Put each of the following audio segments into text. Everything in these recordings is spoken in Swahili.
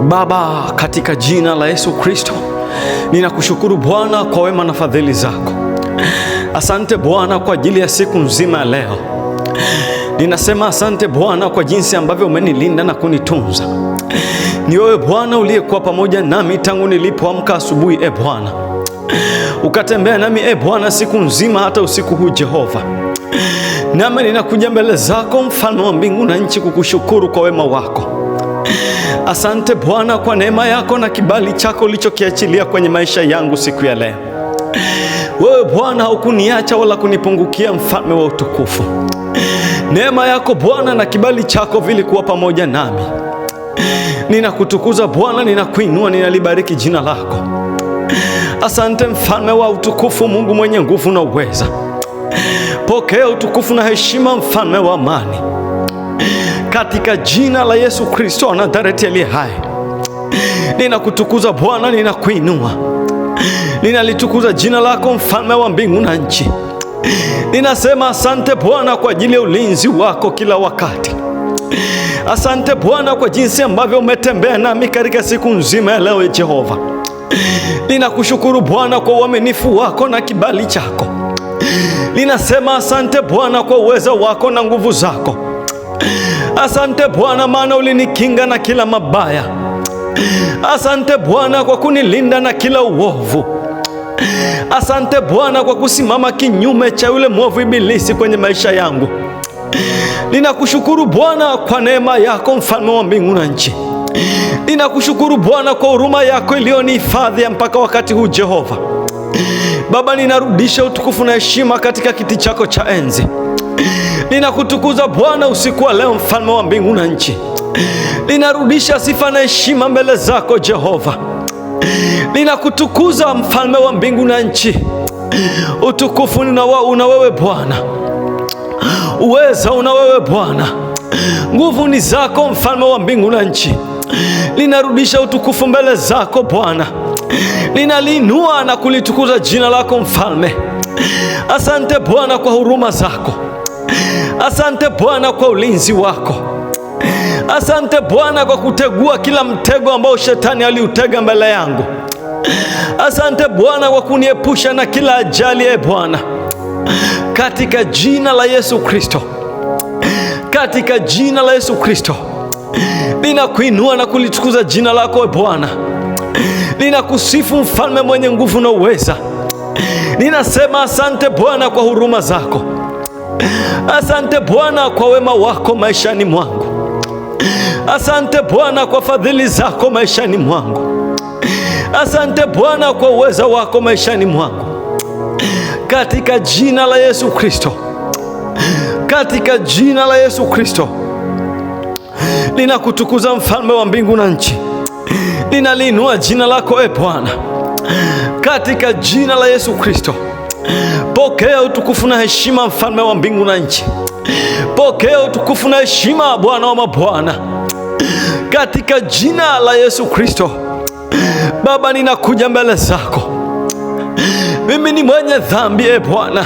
Baba, katika jina la Yesu Kristo, ninakushukuru Bwana kwa wema na fadhili zako. Asante Bwana kwa ajili ya siku nzima ya leo. Ninasema asante Bwana kwa jinsi ambavyo umenilinda na kunitunza. Ni wewe Bwana uliyekuwa pamoja nami tangu nilipoamka asubuhi, Bwana. Ukatembea nami Bwana siku nzima hata usiku huu Jehova. Nami ninakuja mbele zako mfalme wa mbingu na nchi kukushukuru kwa wema wako. Asante Bwana kwa neema yako na kibali chako ulichokiachilia kwenye maisha yangu siku ya leo. Wewe Bwana haukuniacha wala kunipungukia, mfalme wa utukufu. Neema yako Bwana na kibali chako vilikuwa pamoja nami. Ninakutukuza Bwana, ninakuinua, ninalibariki jina lako. Asante mfalme wa utukufu, Mungu mwenye nguvu na uweza. Pokea utukufu na heshima, mfalme wa amani, katika jina la Yesu Kristo wa Nazareti aliye hai. Ninakutukuza Bwana, ninakuinua, ninalitukuza jina lako, mfalme wa mbingu na nchi. Ninasema asante Bwana kwa ajili ya ulinzi wako kila wakati. Asante Bwana kwa jinsi ambavyo umetembea nami katika siku nzima ya leo, Jehova. Ninakushukuru Bwana kwa uaminifu wako na kibali chako. Ninasema asante Bwana kwa uweza wako na nguvu zako. Asante Bwana maana ulinikinga na kila mabaya. Asante Bwana kwa kunilinda na kila uovu. Asante Bwana kwa kusimama kinyume cha yule mwovu ibilisi kwenye maisha yangu. Ninakushukuru Bwana kwa neema yako, mfalme wa mbingu na nchi. Ninakushukuru Bwana kwa huruma yako iliyonihifadhi mpaka wakati huu Jehova. Baba, ninarudisha utukufu na heshima katika kiti chako cha enzi. Ninakutukuza Bwana usiku wa leo, mfalme wa mbingu na nchi. Ninarudisha sifa na heshima mbele zako Jehova. Ninakutukuza mfalme wa mbingu na nchi. Utukufu una wewe Bwana, uweza una wewe Bwana, nguvu ni zako, mfalme wa mbingu na nchi. Ninarudisha utukufu mbele zako Bwana. Ninaliinua na kulitukuza jina lako mfalme. Asante Bwana kwa huruma zako. Asante Bwana kwa ulinzi wako. Asante Bwana kwa kutegua kila mtego ambao shetani aliutega mbele yangu. Asante Bwana kwa kuniepusha na kila ajali, Bwana, katika jina la Yesu Kristo. Katika jina la Yesu Kristo ninakuinua na kulitukuza jina lako Bwana. Ninakusifu mfalme mwenye nguvu na uweza. Ninasema asante Bwana kwa huruma zako. Asante Bwana kwa wema wako maishani mwangu. Asante Bwana kwa fadhili zako maishani mwangu. Asante Bwana kwa uweza wako maishani mwangu. Katika jina la Yesu Kristo. Katika jina la Yesu Kristo ninakutukuza mfalme wa mbingu na nchi. Ninaliinua jina lako Bwana. Katika jina la Yesu Kristo pokea utukufu na heshima, mfalme wa mbingu na nchi. Pokea utukufu na heshima, Bwana wa mabwana, katika jina la Yesu Kristo. Baba, ninakuja mbele zako. Mimi ni mwenye dhambi Bwana.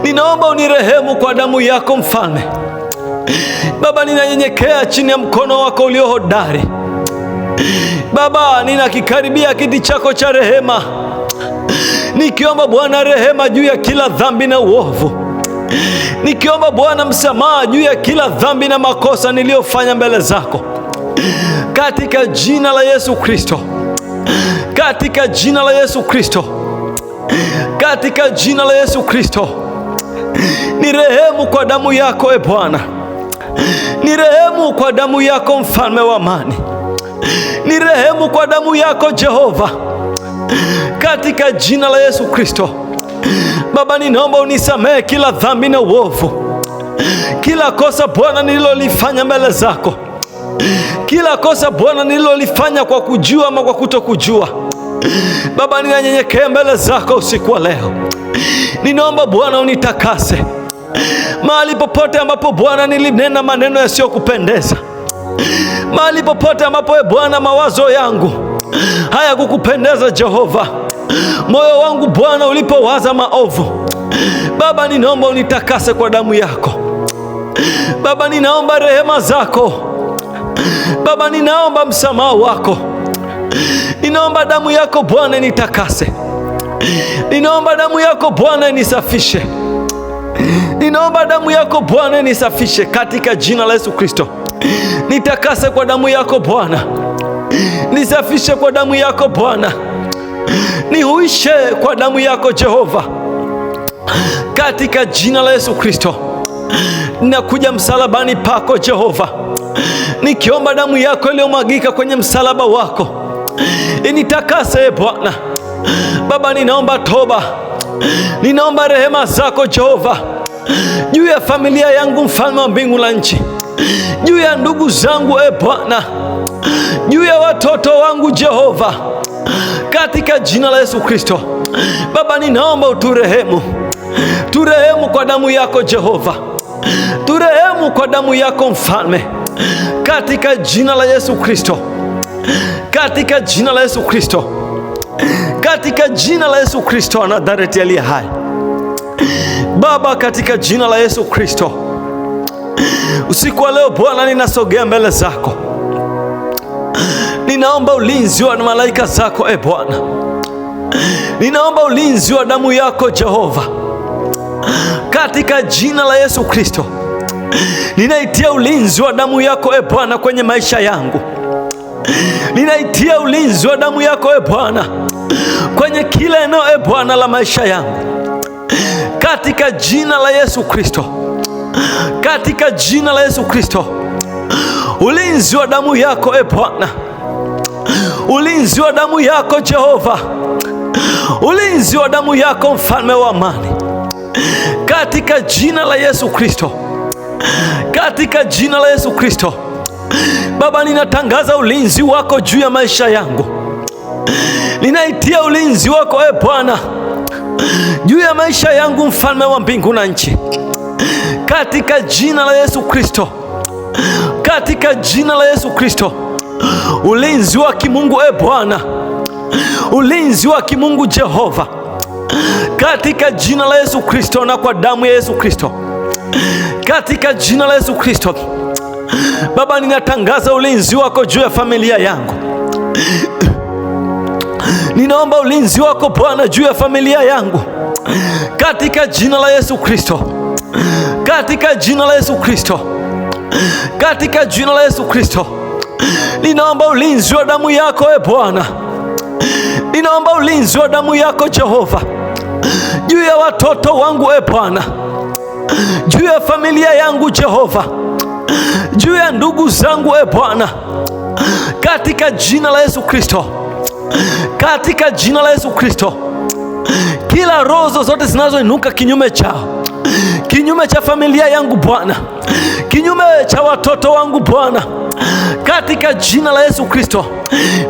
Ninaomba unirehemu kwa damu yako mfalme. Baba, ninanyenyekea chini ya mkono wako ulio hodari. Baba, ninakikaribia kiti chako cha rehema, nikiomba Bwana rehema juu ya kila dhambi na uovu. Nikiomba Bwana msamaha juu ya kila dhambi na makosa niliyofanya mbele zako, katika jina la Yesu Kristo. Katika jina la Yesu Kristo. Katika jina la Yesu Kristo nirehemu kwa damu yako Bwana. Nirehemu kwa damu yako mfalme wa amani. Nirehemu kwa damu yako Jehova, katika jina la Yesu Kristo. Baba, ninaomba unisamehe kila dhambi na uovu, kila kosa Bwana nililolifanya mbele zako, kila kosa Bwana nililolifanya kwa kujua ama kwa kutokujua. Baba, ninanyenyekea mbele zako usiku wa leo. Ninaomba Bwana unitakase mahali popote ambapo Bwana nilinena maneno yasiyokupendeza, mahali popote ambapo Bwana mawazo yangu hayakukupendeza Jehova, moyo wangu Bwana ulipowaza maovu. Baba, ninaomba unitakase kwa damu yako. Baba, ninaomba rehema zako Baba, ninaomba msamaha wako, ninaomba damu yako Bwana nitakase, ninaomba damu yako Bwana nisafishe, ninaomba damu yako Bwana nisafishe katika jina la Yesu Kristo. Nitakase kwa damu yako Bwana, nisafishe kwa damu yako Bwana, nihuishe kwa damu yako Jehova, katika jina la Yesu Kristo. Ninakuja msalabani pako Jehova, nikiomba damu yako iliyomwagika kwenye msalaba wako initakase Bwana. Baba, ninaomba toba, ninaomba rehema zako Jehova juu ya familia yangu, mfalme wa mbingu na nchi, juu ya ndugu zangu Bwana, juu ya watoto wangu Jehova, katika jina la Yesu Kristo. Baba, ninaomba uturehemu, turehemu kwa damu yako Jehova, turehemu kwa damu yako mfalme, katika jina la Yesu Kristo, katika jina la Yesu Kristo, katika jina la Yesu Kristo wa Nazareti aliye hai. Baba, katika jina la Yesu Kristo, usiku wa leo Bwana, ninasogea mbele zako, ninaomba ulinzi wa malaika zako Bwana, ninaomba ulinzi wa damu yako Jehova, katika jina la Yesu Kristo. Ninaitia ulinzi wa damu yako Bwana kwenye maisha yangu, ninaitia ulinzi wa damu yako Bwana kwenye kila eneo Bwana la maisha yangu, katika jina la Yesu Kristo, katika jina la Yesu Kristo. Ulinzi wa damu yako Bwana, ulinzi wa damu yako Jehova, ulinzi wa damu yako mfalme wa amani, katika jina la Yesu Kristo, katika jina la Yesu Kristo. Baba, ninatangaza ulinzi wako juu ya maisha yangu, ninaitia ulinzi wako Bwana juu ya maisha yangu, mfalme wa mbingu na nchi, katika jina la Yesu Kristo, katika jina la Yesu Kristo. Ulinzi wa kimungu Bwana, ulinzi wa kimungu Jehova, katika jina la Yesu Kristo na kwa damu ya Yesu Kristo, katika jina la Yesu Kristo. Baba, ninatangaza ulinzi wako juu ya familia yangu, ninaomba ulinzi wako Bwana juu ya familia yangu, katika jina la Yesu Kristo, katika jina la Yesu Kristo, katika jina la Yesu Kristo. Ninaomba ulinzi wa damu yako Bwana, ninaomba ulinzi wa damu yako Jehova juu ya watoto wangu Bwana, juu ya familia yangu Jehova, juu ya ndugu zangu Bwana, katika jina la Yesu Kristo, katika jina la Yesu Kristo. Kila roho zote zinazoinuka kinyume chao, kinyume cha familia yangu Bwana, kinyume cha watoto wangu Bwana, katika jina la Yesu Kristo,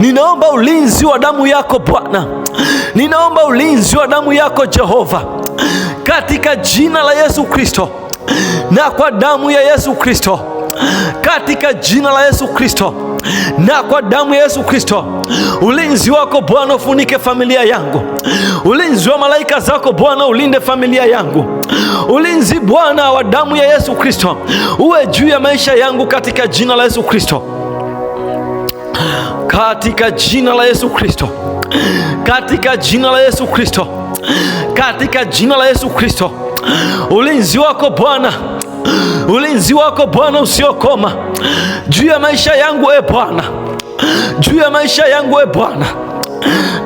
ninaomba ulinzi wa damu yako Bwana, ninaomba ulinzi wa damu yako Jehova, katika jina la Yesu Kristo na kwa damu ya Yesu Kristo, katika jina la Yesu Kristo na kwa damu ya Yesu Kristo. Ulinzi wako Bwana ufunike familia yangu, ulinzi wa malaika zako Bwana ulinde familia yangu, ulinzi Bwana wa damu ya Yesu Kristo uwe juu ya maisha yangu, katika jina la Yesu Kristo, katika jina la Yesu Kristo, katika jina la Yesu Kristo, katika jina la Yesu Kristo. Ulinzi wako Bwana, ulinzi wako Bwana usiokoma juu ya maisha yangu Bwana, juu ya maisha yangu Bwana,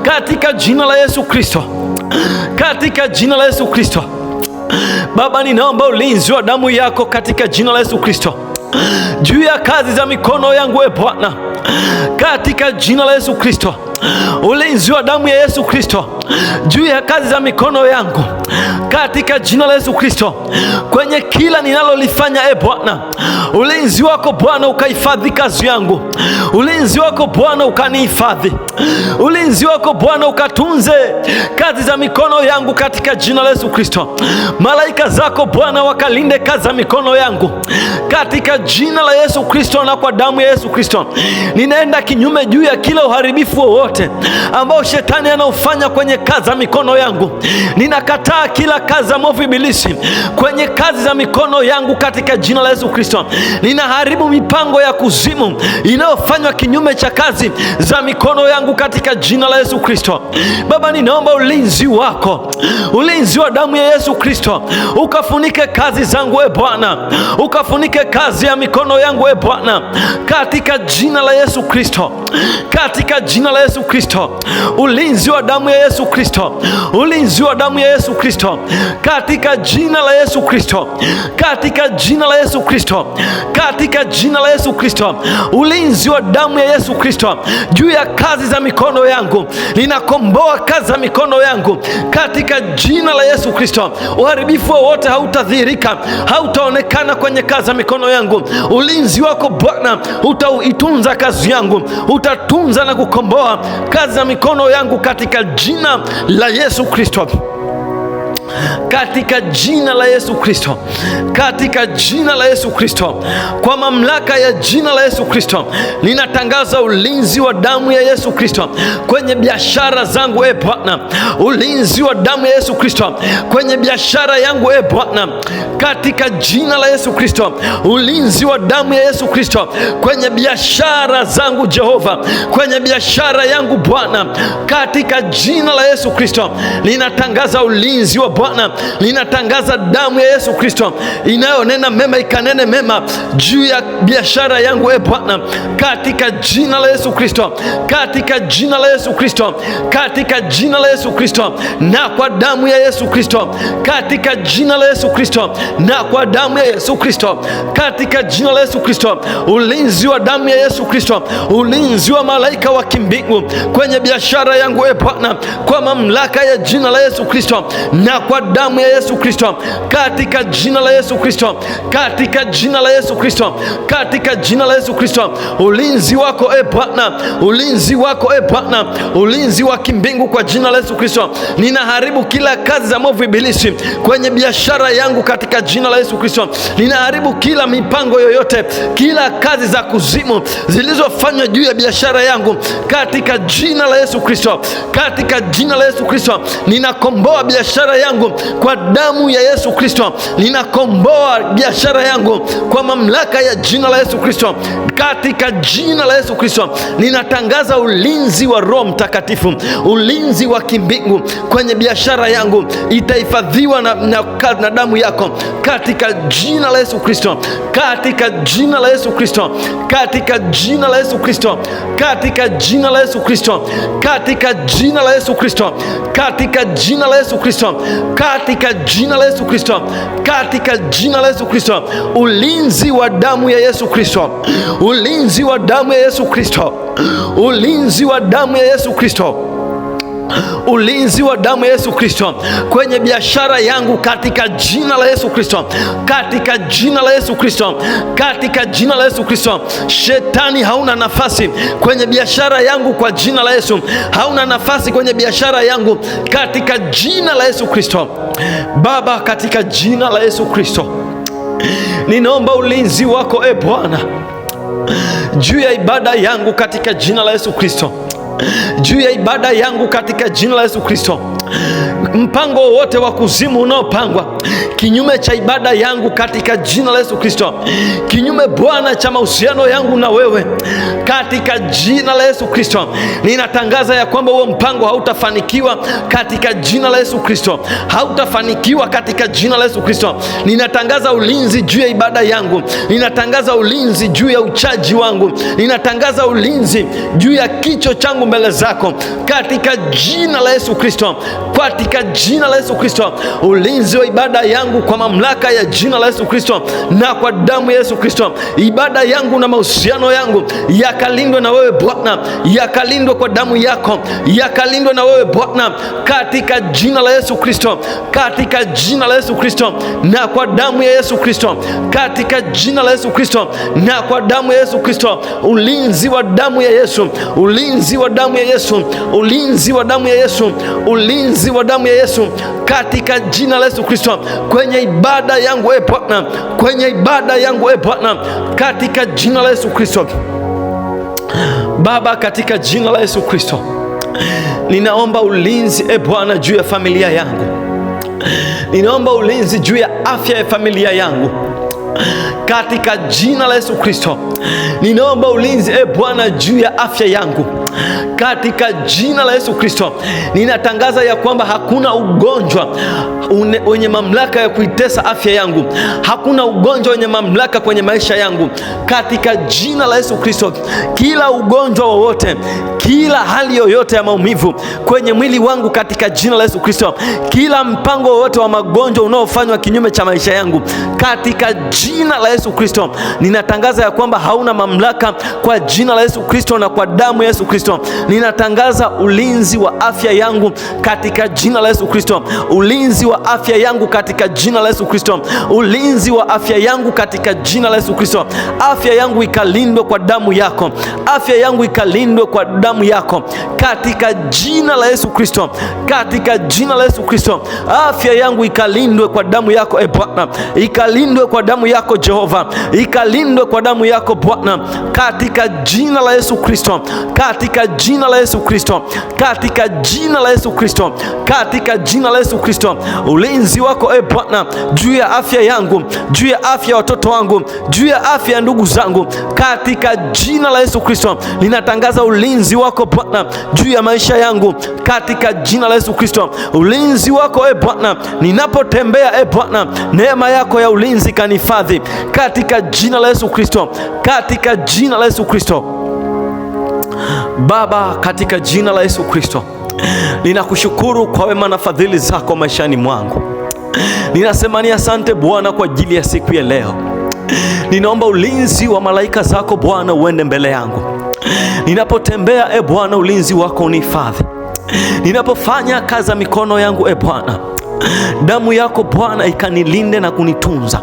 katika jina la Yesu Kristo, katika jina la Yesu Kristo. Baba, ninaomba ulinzi wa damu yako katika jina la Yesu Kristo juu ya kazi za mikono yangu Bwana, katika jina la Yesu Kristo. Ulinzi wa damu ya Yesu Kristo juu ya kazi za mikono yangu, katika jina la Yesu Kristo, kwenye kila ninalolifanya Bwana. Ulinzi wako Bwana ukahifadhi kazi yangu, ulinzi wako Bwana ukanihifadhi, ulinzi wako Bwana ukatunze kazi za mikono yangu, katika jina la Yesu Kristo. Malaika zako Bwana wakalinde kazi za mikono yangu, katika jina la Yesu Kristo na kwa damu ya Yesu Kristo. Ninaenda kinyume juu ya kila uharibifu wowote ambao shetani anaufanya kwenye kazi za mikono yangu. Ninakataa kila kazi za mwovu ibilisi kwenye kazi za mikono yangu, katika jina la Yesu Kristo. ninaharibu mipango ya kuzimu inayofanywa kinyume cha kazi za mikono yangu katika jina la Yesu Kristo. Baba, ninaomba ulinzi wako, ulinzi wa damu ya Yesu Kristo ukafunike kazi zangu, Bwana, ukafunike kazi ya mikono yangu, Bwana, katika jina la Yesu Kristo, katika jina la Yesu Kristo. Ulinzi wa damu ya Yesu Kristo, ulinzi wa damu ya Yesu Kristo, katika jina la Yesu Kristo, katika jina la Yesu Kristo, katika jina la Yesu Kristo. Ulinzi wa damu ya Yesu Kristo juu ya kazi za mikono yangu. Ninakomboa kazi za mikono yangu katika jina la Yesu Kristo. Uharibifu wowote hautadhihirika, hautaonekana kwenye kazi za mikono yangu. Ulinzi wako Bwana utaitunza kazi yangu, utatunza na kukomboa kazi za mikono yangu katika jina la Yesu Kristo, katika jina la Yesu Kristo, katika jina la Yesu Kristo. Kwa mamlaka ya jina la Yesu Kristo, ninatangaza ulinzi wa damu ya Yesu Kristo kwenye biashara zangu, Bwana. Ulinzi wa damu ya Yesu Kristo kwenye biashara yangu, Bwana, katika jina la Yesu Kristo. Ulinzi wa damu ya Yesu Kristo kwenye biashara zangu, Jehova, kwenye biashara yangu Bwana, katika jina la Yesu Kristo. Ninatangaza ulinzi wa Bwana, ninatangaza damu ya Yesu Kristo inayonena mema ikanene mema juu ya biashara yangu, Bwana, katika jina la Yesu Kristo, katika jina la Yesu Kristo, katika jina la Yesu Kristo, na kwa damu ya Yesu Kristo, katika jina la Yesu Kristo, na kwa damu ya Yesu Kristo, katika jina la Yesu Kristo. Ulinzi wa damu ya Yesu Kristo, ulinzi wa malaika wa kimbingu kwenye biashara yangu, Bwana, kwa mamlaka ya jina la Yesu Kristo, na kwa damu ya Yesu Kristo, katika jina la Yesu Kristo, katika jina la Yesu Kristo, katika jina la Yesu Kristo. Ulinzi wako Bwana, ulinzi wako Bwana, ulinzi wa kimbingu kwa jina la Yesu Kristo. Ninaharibu kila kazi za mwovu ibilisi kwenye biashara yangu katika jina la Yesu Kristo. Ninaharibu kila mipango yoyote, kila kazi za kuzimu zilizofanywa juu ya biashara yangu katika jina la Yesu Kristo, katika jina la Yesu Kristo. Ninakomboa biashara yangu kwa damu ya Yesu Kristo. Ninakomboa biashara yangu kwa mamlaka ya jina la Yesu Kristo, katika jina la Yesu Kristo. Ninatangaza ulinzi wa Roho Mtakatifu, ulinzi wa kimbingu kwenye biashara yangu, itahifadhiwa na damu yako katika jina la Yesu Kristo, katika jina la Yesu Kristo, katika jina la Yesu Kristo, katika jina la Yesu Kristo, katika jina la Yesu Kristo, katika jina la Yesu Kristo, katika jina la Yesu Kristo, katika jina la Yesu Kristo. Ulinzi wa damu ya Yesu Kristo, ulinzi wa damu ya Yesu Kristo, ulinzi wa damu ya Yesu Kristo, ulinzi wa damu ya Yesu Kristo kwenye biashara yangu katika jina la Yesu Kristo, katika jina la Yesu Kristo, katika jina la Yesu Kristo. Shetani hauna nafasi kwenye biashara yangu kwa jina la Yesu, hauna nafasi kwenye biashara yangu katika jina la Yesu Kristo. Baba, katika jina la Yesu Kristo, ninaomba ulinzi wako Bwana juu ya ibada yangu katika jina la Yesu Kristo, juu ya ibada yangu katika jina la Yesu Kristo. Mpango wote wa kuzimu unaopangwa kinyume cha ibada yangu katika jina la Yesu Kristo, kinyume Bwana cha mahusiano yangu na wewe katika jina la Yesu Kristo, ninatangaza ya kwamba huo mpango hautafanikiwa katika jina la Yesu Kristo, hautafanikiwa katika jina la Yesu Kristo. Ninatangaza ulinzi juu ya ibada yangu, ninatangaza ulinzi juu ya uchaji wangu, ninatangaza ulinzi juu ya kichwa changu mbele zako katika jina la Yesu Kristo, katika jina la Yesu Kristo. Ulinzi wa ibada yangu kwa mamlaka ya jina la Yesu Kristo na kwa damu ya Yesu Kristo. Ibada yangu na mahusiano yangu yakalindwe na wewe Bwana, yakalindwe kwa damu yako, yakalindwe na wewe Bwana katika jina la Yesu Kristo, katika jina la Yesu Kristo na kwa damu ya Yesu Kristo, katika jina la Yesu Kristo na kwa damu ya Yesu Kristo. Ulinzi wa damu ya Yesu, ulinzi wa damu ya Yesu, ulinzi wa damu ya Yesu, ulinzi wa damu ya Yesu katika jina la Yesu Kristo kwenye ibada yangu Bwana, kwenye ibada yangu Bwana katika jina la Yesu Kristo. Baba, katika jina la Yesu Kristo ninaomba ulinzi Bwana juu ya familia yangu, ninaomba ulinzi juu ya afya ya familia yangu katika jina la Yesu Kristo. Ninaomba ulinzi Bwana juu ya afya yangu katika jina la Yesu Kristo. Ninatangaza ya kwamba hakuna ugonjwa wenye mamlaka ya kuitesa afya yangu. Hakuna ugonjwa wenye mamlaka kwenye maisha yangu katika jina la Yesu Kristo. Kila ugonjwa wowote, kila hali yoyote ya maumivu kwenye mwili wangu katika jina la Yesu Kristo, kila mpango wowote wa magonjwa unaofanywa kinyume cha maisha yangu katika jina la Yesu Kristo, ninatangaza ya kwamba hauna mamlaka kwa jina la Yesu Kristo na kwa damu ya Yesu Kristo. Ninatangaza ulinzi wa afya yangu katika jina la Yesu Kristo. Ulinzi wa afya yangu katika jina la Yesu Kristo. Ulinzi wa afya yangu katika jina la Yesu Kristo. Afya yangu ikalindwe kwa damu yako. Afya yangu ikalindwe kwa damu yako katika jina la Yesu Kristo. Katika jina la Yesu Kristo. Afya yangu ikalindwe kwa damu yako Bwana. Ikalindwe kwa damu yako Jehova. Ikalindwe kwa damu yako Bwana katika jina la Yesu Kristo. Katika jina la Yesu Kristo. Katika jina la Yesu Kristo. Katika jina la Yesu Kristo. Ulinzi wako Bwana juu ya afya yangu, juu ya afya ya watoto wangu, juu ya afya ya ndugu zangu katika jina la Yesu Kristo. Ninatangaza ulinzi wako Bwana juu ya maisha yangu katika jina la Yesu Kristo. Ulinzi wako Bwana ninapotembea Bwana, neema yako ya ulinzi kanihifadhi katika jina la Yesu Kristo. Katika jina la Yesu Kristo. Baba, katika jina la Yesu Kristo, ninakushukuru kwa wema na fadhili zako maishani mwangu. Ninasema ni asante Bwana kwa ajili ya siku ya leo. Ninaomba ulinzi wa malaika zako Bwana uende mbele yangu. Ninapotembea Bwana, ulinzi wako unihifadhi. Ninapofanya kazi za mikono yangu Bwana, damu yako Bwana ikanilinde na kunitunza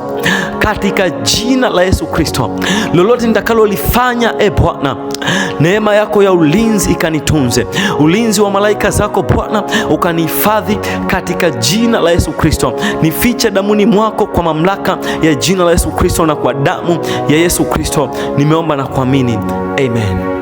katika jina la Yesu Kristo. Lolote nitakalolifanya Bwana, neema yako ya ulinzi ikanitunze. Ulinzi wa malaika zako Bwana ukanihifadhi katika jina la Yesu Kristo. Nifiche damuni mwako kwa mamlaka ya jina la Yesu Kristo na kwa damu ya Yesu Kristo. Nimeomba na kuamini. Amen.